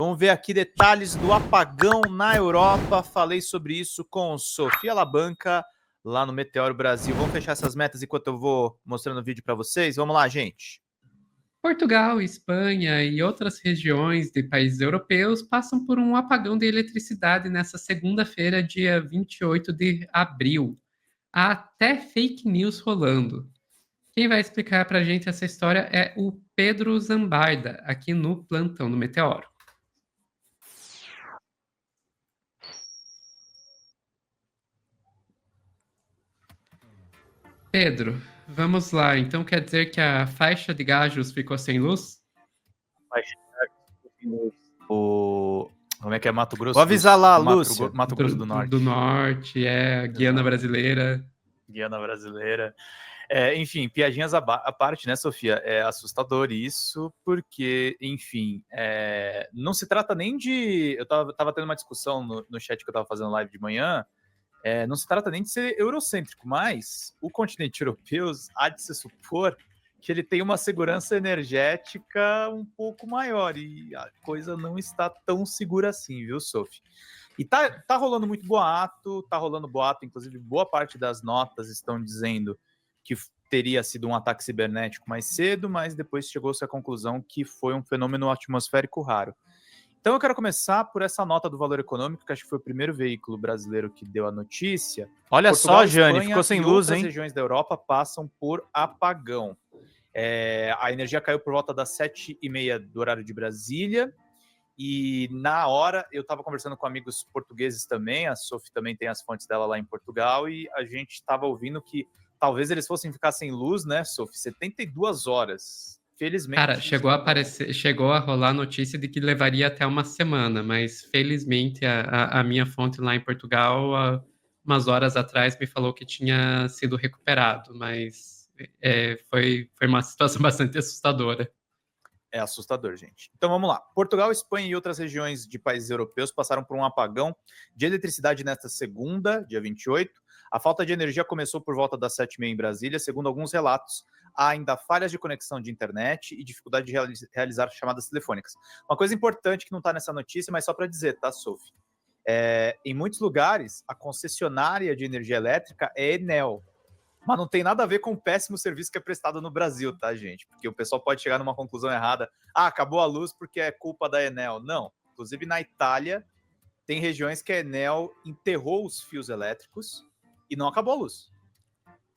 Vamos ver aqui detalhes do apagão na Europa. Falei sobre isso com Sofia Labanca, lá no Meteoro Brasil. Vamos fechar essas metas enquanto eu vou mostrando o vídeo para vocês. Vamos lá, gente. Portugal, Espanha e outras regiões de países europeus passam por um apagão de eletricidade nesta segunda-feira, dia 28 de abril. Há até fake news rolando. Quem vai explicar para a gente essa história é o Pedro Zambarda, aqui no Plantão do Meteoro. Pedro, vamos lá. Então quer dizer que a faixa de Gajos ficou sem luz? Como é que é? Mato Grosso? Vou avisar lá, Lúcia. Mato Grosso do Norte. Do Norte, a Guiana Brasileira. Guiana Brasileira. Enfim, piadinhas à parte, né, Sofia? É assustador isso, porque, enfim, não se trata nem de... Eu tava tendo uma discussão no chat que eu tava fazendo live de manhã, não se trata nem de ser eurocêntrico, mas o continente europeu há de se supor que ele tem uma segurança energética um pouco maior, e a coisa não está tão segura assim, viu, Sophie? E tá rolando muito boato, inclusive boa parte das notas estão dizendo que teria sido um ataque cibernético mais cedo, mas depois chegou-se à conclusão que foi um fenômeno atmosférico raro. Então eu quero começar por essa nota do Valor Econômico, que acho que foi o primeiro veículo brasileiro que deu a notícia. Olha Portugal, só, Jane, Espanha ficou sem e luz, outras hein? regiões da Europa passam por apagão. A energia caiu por volta das 7h30 do horário de Brasília, e na hora eu estava conversando com amigos portugueses também, a Sophie também tem as fontes dela lá em Portugal, e a gente estava ouvindo que talvez eles fossem ficar sem luz, né, Sophie? 72 horas. Felizmente. Cara, chegou a rolar a notícia de que levaria até uma semana, mas felizmente a minha fonte lá em Portugal, umas horas atrás, me falou que tinha sido recuperado, mas foi uma situação bastante assustadora. É assustador, gente. Então vamos lá. Portugal, Espanha e outras regiões de países europeus passaram por um apagão de eletricidade nesta segunda, dia 28. A falta de energia começou por volta das 7h30 em Brasília. Segundo alguns relatos, há ainda falhas de conexão de internet e dificuldade de realizar chamadas telefônicas. Uma coisa importante que não está nessa notícia, mas só para dizer, tá, Sophie? Em muitos lugares, a concessionária de energia elétrica é Enel. Mas não tem nada a ver com o péssimo serviço que é prestado no Brasil, tá, gente? Porque o pessoal pode chegar numa conclusão errada. Acabou a luz porque é culpa da Enel. Não. Inclusive, na Itália, tem regiões que a Enel enterrou os fios elétricos e não acabou a luz.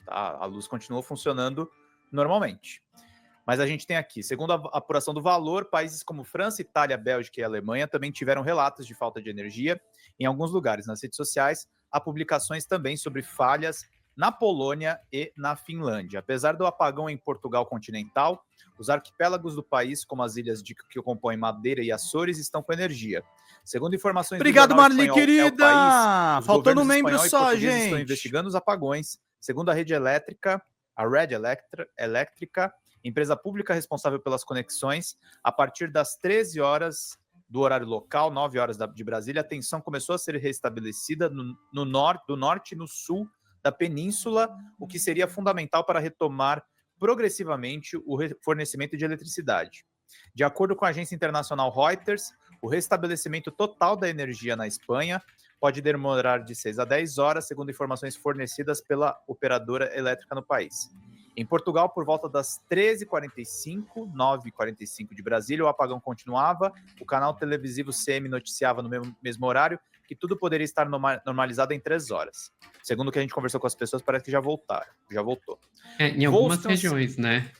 Tá? A luz continuou funcionando normalmente. Mas a gente tem aqui, segundo a apuração do Valor, países como França, Itália, Bélgica e Alemanha também tiveram relatos de falta de energia. Em alguns lugares, nas redes sociais, há publicações também sobre falhas na Polônia e na Finlândia. Apesar do apagão em Portugal continental, os arquipélagos do país, como as ilhas que compõem Madeira e Açores, estão com energia. Segundo informações Obrigado, do jornal Marli, espanhol querida! País, Faltando um membro espanhol só, e português estão gente. investigando os apagões. Segundo a rede elétrica, a Red Elétrica, empresa pública responsável pelas conexões, a partir das 13 horas do horário local, 9 horas de Brasília, a tensão começou a ser restabelecida do norte e no sul da península, o que seria fundamental para retomar progressivamente o fornecimento de eletricidade. De acordo com a agência internacional Reuters, o restabelecimento total da energia na Espanha pode demorar de 6 a 10 horas, segundo informações fornecidas pela operadora elétrica no país. Em Portugal, por volta das 13h45, 9h45 de Brasília, o apagão continuava. O canal televisivo CM noticiava no mesmo horário que tudo poderia estar normalizado em 3 horas. Segundo o que a gente conversou com as pessoas, parece que já voltou. Em algumas regiões, né?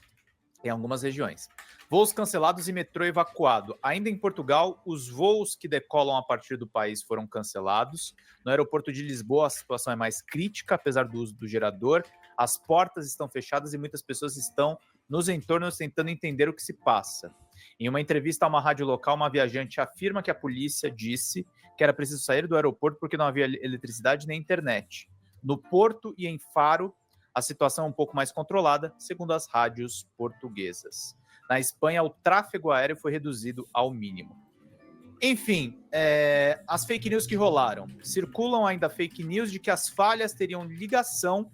Em algumas regiões. Voos cancelados e metrô evacuado. Ainda em Portugal, os voos que decolam a partir do país foram cancelados. No aeroporto de Lisboa, a situação é mais crítica, apesar do uso do gerador. As portas estão fechadas e muitas pessoas estão nos entornos tentando entender o que se passa. Em uma entrevista a uma rádio local, uma viajante afirma que a polícia disse que era preciso sair do aeroporto porque não havia eletricidade nem internet. No Porto e em Faro, a situação é um pouco mais controlada, segundo as rádios portuguesas. Na Espanha, o tráfego aéreo foi reduzido ao mínimo. Enfim, as fake news que rolaram. Circulam ainda fake news de que as falhas teriam ligação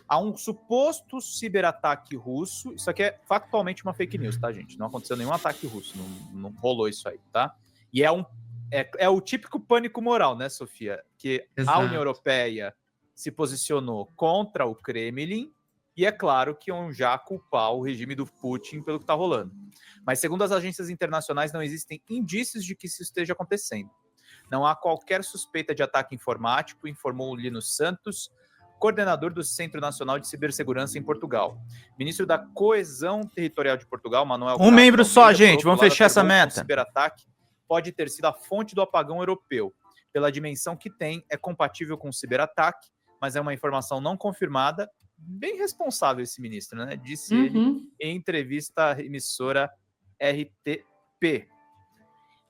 a um suposto ciberataque russo. Isso aqui é factualmente uma fake news, tá, gente? Não aconteceu nenhum ataque russo, não rolou isso aí, tá? E é o típico pânico moral, né, Sofia? Que Exato. a União Europeia se posicionou contra o Kremlin e é claro que vão já culpar o regime do Putin pelo que está rolando. Mas segundo as agências internacionais, não existem indícios de que isso esteja acontecendo. Não há qualquer suspeita de ataque informático, informou Lino Santos, coordenador do Centro Nacional de Cibersegurança em Portugal. Ministro da Coesão Territorial de Portugal, Manuel Carlos membro só, Almeida, gente, vamos fechar essa afirmou que meta. O ciberataque pode ter sido a fonte do apagão europeu. Pela dimensão que tem, é compatível com o ciberataque, mas é uma informação não confirmada. Bem responsável esse ministro, né? Disse ele em entrevista à emissora RTP.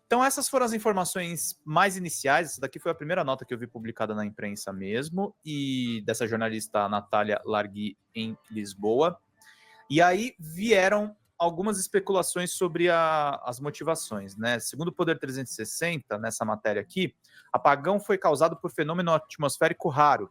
Então essas foram as informações mais iniciais. Essa daqui foi a primeira nota que eu vi publicada na imprensa mesmo, e dessa jornalista Natália Largui em Lisboa. E aí vieram algumas especulações sobre as motivações, né? Segundo o Poder 360, nessa matéria aqui, apagão foi causado por fenômeno atmosférico raro.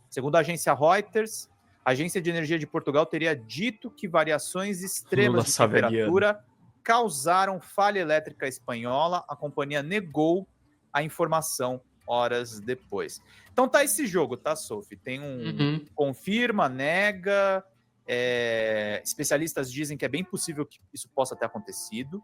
Segundo a agência Reuters, a Agência de Energia de Portugal teria dito que variações extremas de temperatura causaram falha elétrica espanhola. A companhia negou a informação horas depois. Então tá esse jogo, tá, Sophie? Tem confirma, nega. Especialistas dizem que é bem possível que isso possa ter acontecido.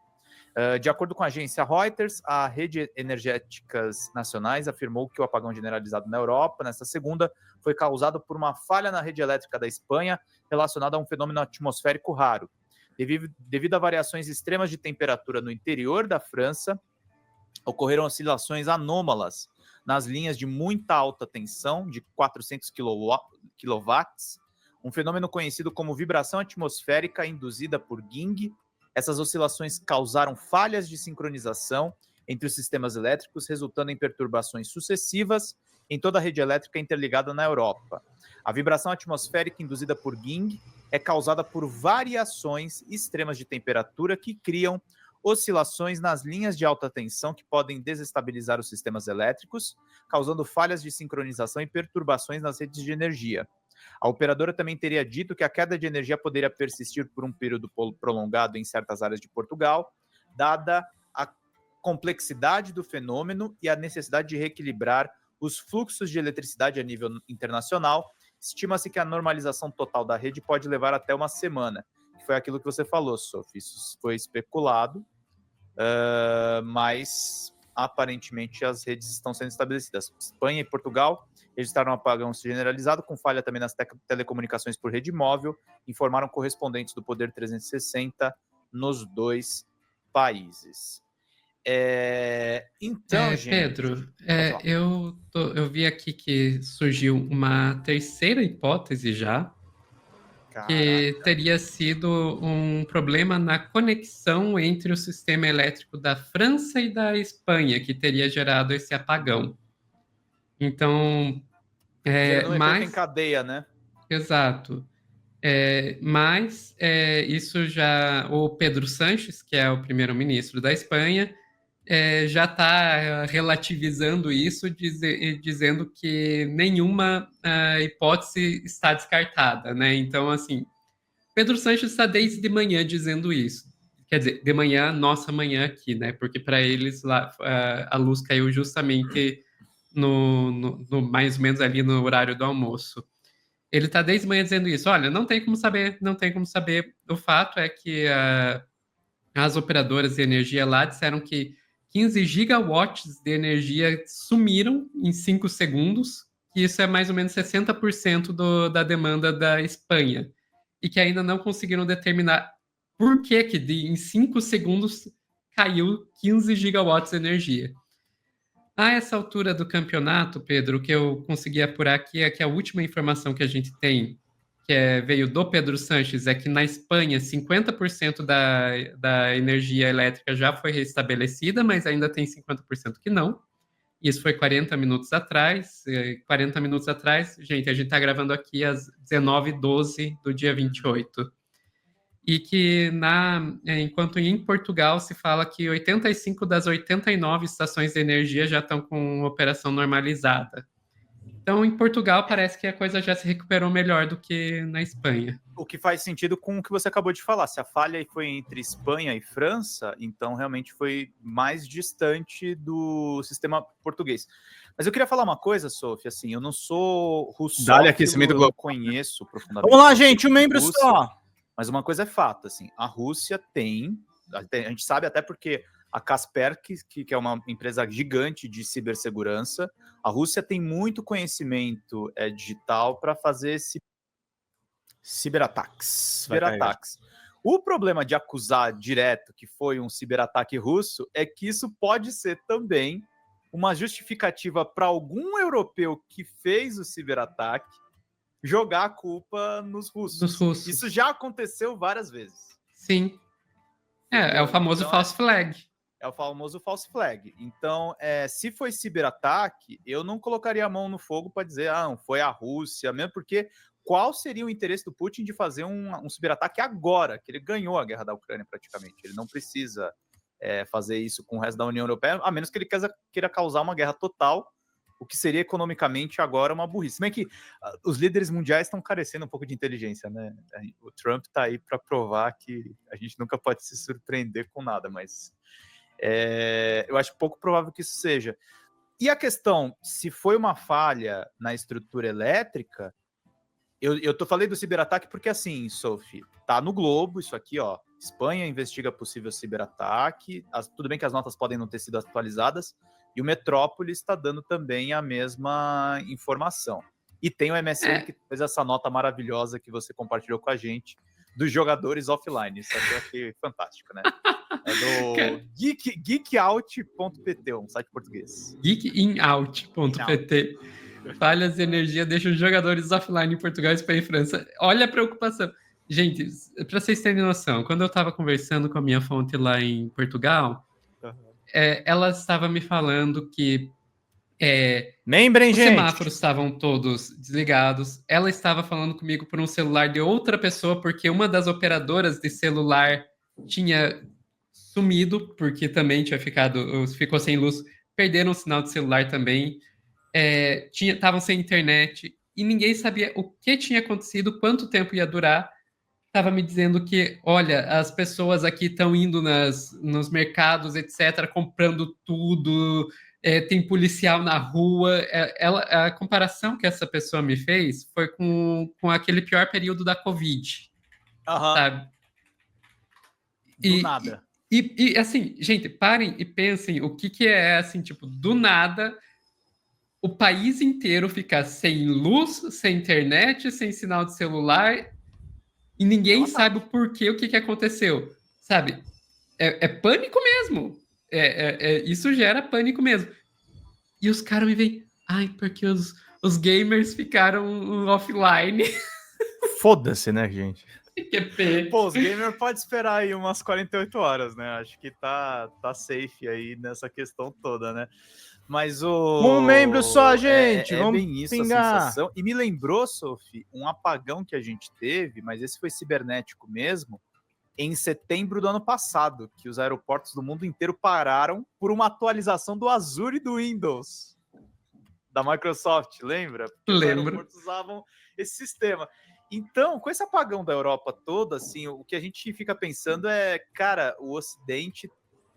De acordo com a agência Reuters, a Rede Energéticas Nacionais afirmou que o apagão generalizado na Europa, nesta segunda, foi causado por uma falha na rede elétrica da Espanha relacionada a um fenômeno atmosférico raro. Devido a variações extremas de temperatura no interior da França, ocorreram oscilações anômalas nas linhas de muita alta tensão, de 400 kW, um fenômeno conhecido como vibração atmosférica induzida por Ging. Essas oscilações causaram falhas de sincronização entre os sistemas elétricos, resultando em perturbações sucessivas em toda a rede elétrica interligada na Europa. A vibração atmosférica induzida por Ging é causada por variações extremas de temperatura que criam oscilações nas linhas de alta tensão que podem desestabilizar os sistemas elétricos, causando falhas de sincronização e perturbações nas redes de energia. A operadora também teria dito que a queda de energia poderia persistir por um período prolongado em certas áreas de Portugal, dada a complexidade do fenômeno e a necessidade de reequilibrar os fluxos de eletricidade a nível internacional. Estima-se que a normalização total da rede pode levar até uma semana. Foi aquilo que você falou, Sophie. Isso foi especulado, mas aparentemente as redes estão sendo estabelecidas. Espanha e Portugal registraram um apagão generalizado, com falha também nas telecomunicações por rede móvel, informaram correspondentes do Poder 360 nos dois países. Então, gente... Pedro, eu vi aqui que surgiu uma terceira hipótese já, que teria sido um problema na conexão entre o sistema elétrico da França e da Espanha, que teria gerado esse apagão. Então, em cadeia, né? Exato. Mas isso já... O Pedro Sánchez, que é o primeiro-ministro da Espanha, já está relativizando isso, dizendo que nenhuma hipótese está descartada, né? Então, assim, Pedro Sánchez está desde de manhã dizendo isso. Quer dizer, de manhã, nossa manhã aqui, né? Porque para eles lá a luz caiu justamente no mais ou menos ali no horário do almoço. Ele está desde manhã dizendo isso. Olha, não tem como saber. O fato é que as operadoras de energia lá disseram que 15 gigawatts de energia sumiram em 5 segundos, que isso é mais ou menos 60% da demanda da Espanha, e que ainda não conseguiram determinar por que em 5 segundos caiu 15 gigawatts de energia. A essa altura do campeonato, Pedro, o que eu consegui apurar aqui é que a última informação que a gente tem, que veio do Pedro Sánchez, é que na Espanha 50% da energia elétrica já foi restabelecida, mas ainda tem 50% que não. Isso foi 40 minutos atrás. 40 minutos atrás, gente, a gente está gravando aqui às 19h12 do dia 28. E que, enquanto em Portugal se fala que 85 das 89 estações de energia já estão com operação normalizada. Então, em Portugal, parece que a coisa já se recuperou melhor do que na Espanha. O que faz sentido com o que você acabou de falar. Se a falha foi entre Espanha e França, então realmente foi mais distante do sistema português. Mas eu queria falar uma coisa, Sophie, assim, eu não sou russófilo, aquecimento eu global. não conheço profundamente. Vamos lá, gente, um membro Rússia, só. Mas uma coisa é fato, assim, a Rússia tem, a gente sabe até porque a Kaspersky, que é uma empresa gigante de cibersegurança, a Rússia tem muito conhecimento digital para fazer ciberataques. O problema de acusar direto que foi um ciberataque russo é que isso pode ser também uma justificativa para algum europeu que fez o ciberataque jogar a culpa nos russos. Dos russos. Isso já aconteceu várias vezes. Sim. É o famoso Então, false flag. É o famoso false flag. Então, se foi ciberataque, eu não colocaria a mão no fogo para dizer, não, foi a Rússia, mesmo porque qual seria o interesse do Putin de fazer um ciberataque agora, que ele ganhou a guerra da Ucrânia praticamente. Ele não precisa fazer isso com o resto da União Europeia, a menos que ele queira causar uma guerra total, o que seria economicamente agora uma burrice. Se bem que os líderes mundiais estão carecendo um pouco de inteligência, né? O Trump está aí para provar que a gente nunca pode se surpreender com nada, mas eu acho pouco provável que isso seja. E a questão, se foi uma falha na estrutura elétrica, eu falei do ciberataque porque assim, Sophie, tá no Globo isso aqui, ó. Espanha investiga possível ciberataque. Tudo bem que as notas podem não ter sido atualizadas, e o Metrópolis está dando também a mesma informação. E tem o MSN que fez essa nota maravilhosa que você compartilhou com a gente, dos jogadores offline. Isso aqui eu achei fantástico, né? É do geekout.pt, um site português. Geekinout.pt. Falhas de energia deixam os jogadores offline em Portugal, Espanha e França. Olha a preocupação. Gente, para vocês terem noção, quando eu estava conversando com a minha fonte lá em Portugal, ela estava me falando que os semáforos estavam todos desligados. Ela estava falando comigo por um celular de outra pessoa, porque uma das operadoras de celular tinha sumido, porque também ficou sem luz, perderam o sinal de celular também, estavam sem internet, e ninguém sabia o que tinha acontecido, quanto tempo ia durar. Estava me dizendo que, olha, as pessoas aqui estão indo nos mercados, etc., comprando tudo, tem policial na rua. A comparação que essa pessoa me fez foi com aquele pior período da Covid, sabe? Do nada. E assim, gente, parem e pensem o que é, assim, tipo, do nada, o país inteiro ficar sem luz, sem internet, sem sinal de celular, e ninguém sabe o porquê, o que aconteceu, sabe? É pânico mesmo. Isso gera pânico mesmo. E os caras me veem, porque os gamers ficaram offline. Foda-se, né, gente? Pô, os gamers podem esperar aí umas 48 horas, né? Acho que tá safe aí nessa questão toda, né? Mas Um membro só, gente. Vamos bem isso pingar. a sensação. E me lembrou, Sophie, um apagão que a gente teve, mas esse foi cibernético mesmo, em setembro do ano passado, que os aeroportos do mundo inteiro pararam por uma atualização do Azure e do Windows da Microsoft, lembra? Porque Lembro. Os aeroportos usavam esse sistema. Então, com esse apagão da Europa toda, assim, o que a gente fica pensando é, cara, o Ocidente,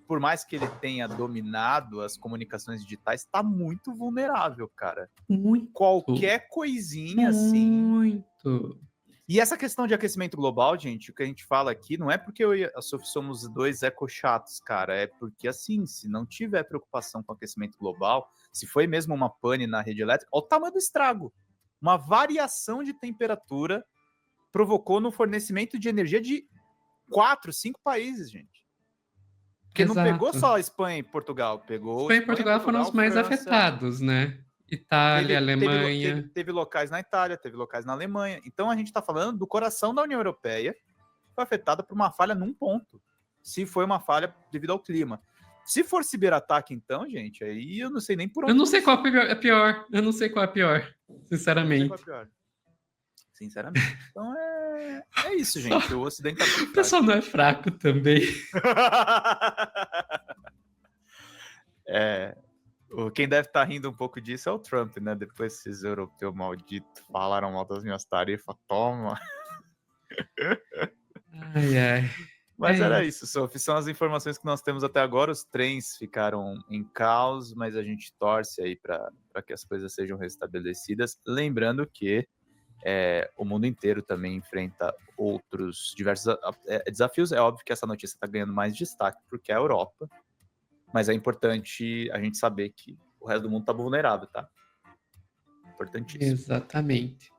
por mais que ele tenha dominado as comunicações digitais, está muito vulnerável, cara. Muito. Qualquer coisinha, assim. Muito. E essa questão de aquecimento global, gente, o que a gente fala aqui, não é porque eu e a Sophie somos dois eco-chatos, cara. É porque, assim, se não tiver preocupação com o aquecimento global, se foi mesmo uma pane na rede elétrica, olha o tamanho do estrago. Uma variação de temperatura provocou no fornecimento de energia de 4, 5 países, gente. Porque não pegou só a Espanha e Portugal, pegou... Espanha e Portugal foram os mais França, afetados, né? Itália, Alemanha... Teve locais na Itália, teve locais na Alemanha. Então a gente está falando do coração da União Europeia, que foi afetada por uma falha num ponto. Se foi uma falha devido ao clima. Se for ciberataque, então, gente, aí eu não sei nem por onde... Eu não sei qual é pior. Eu não sei qual é pior, sinceramente. Sinceramente. Então é isso, gente. O Ocidente tá muito fraco. O pessoal não é fraco também. Quem deve estar rindo um pouco disso é o Trump, né? Depois esses europeus malditos falaram mal das minhas tarifas, toma. Ai, ai. Mas era isso. isso, Sophie. São as informações que nós temos até agora. Os trens ficaram em caos, mas a gente torce aí para que as coisas sejam restabelecidas. Lembrando que o mundo inteiro também enfrenta outros diversos desafios. É óbvio que essa notícia está ganhando mais destaque porque é a Europa, mas é importante a gente saber que o resto do mundo está vulnerável, tá? Importantíssimo. Exatamente.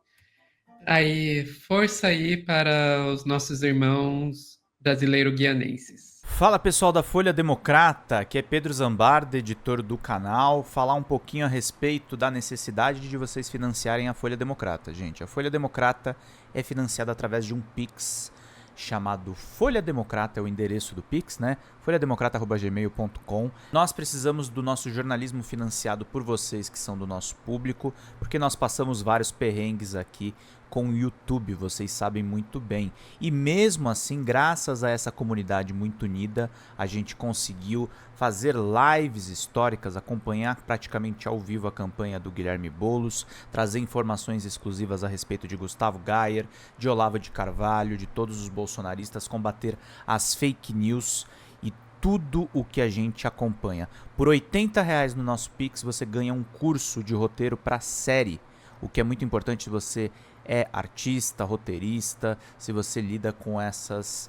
Aí, força aí para os nossos irmãos brasileiro-guianenses. Fala pessoal da Folha Democrata, aqui é Pedro Zambarda, editor do canal, falar um pouquinho a respeito da necessidade de vocês financiarem a Folha Democrata, gente. A Folha Democrata é financiada através de um Pix chamado Folha Democrata, é o endereço do Pix, né? folhademocrata@gmail.com. Nós precisamos do nosso jornalismo financiado por vocês que são do nosso público, porque nós passamos vários perrengues aqui com o YouTube, vocês sabem muito bem. E mesmo assim, graças a essa comunidade muito unida, a gente conseguiu fazer lives históricas, acompanhar praticamente ao vivo a campanha do Guilherme Boulos, trazer informações exclusivas a respeito de Gustavo Gayer, de Olavo de Carvalho, de todos os bolsonaristas, combater as fake news e tudo o que a gente acompanha. Por R$80 no nosso Pix você ganha um curso de roteiro para série, o que é muito importante se você é artista, roteirista, se você lida com essas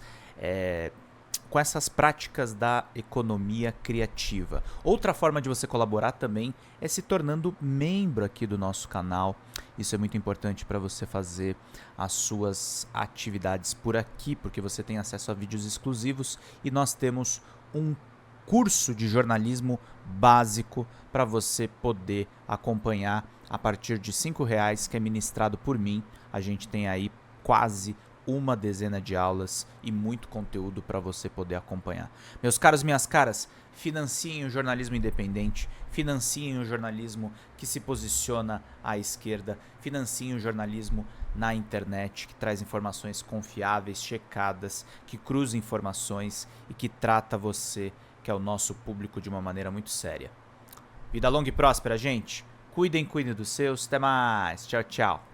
práticas da economia criativa. Outra forma de você colaborar também é se tornando membro aqui do nosso canal. Isso é muito importante para você fazer as suas atividades por aqui, porque você tem acesso a vídeos exclusivos e nós temos um curso de jornalismo básico para você poder acompanhar a partir de R$5, que é ministrado por mim. A gente tem aí quase uma dezena de aulas e muito conteúdo para você poder acompanhar. Meus caros, minhas caras, financiem o jornalismo independente, financiem o jornalismo que se posiciona à esquerda, financiem o jornalismo na internet, que traz informações confiáveis, checadas, que cruza informações e que trata você, que é o nosso público, de uma maneira muito séria. Vida longa e próspera, gente. Cuidem dos seus. Até mais. Tchau, tchau.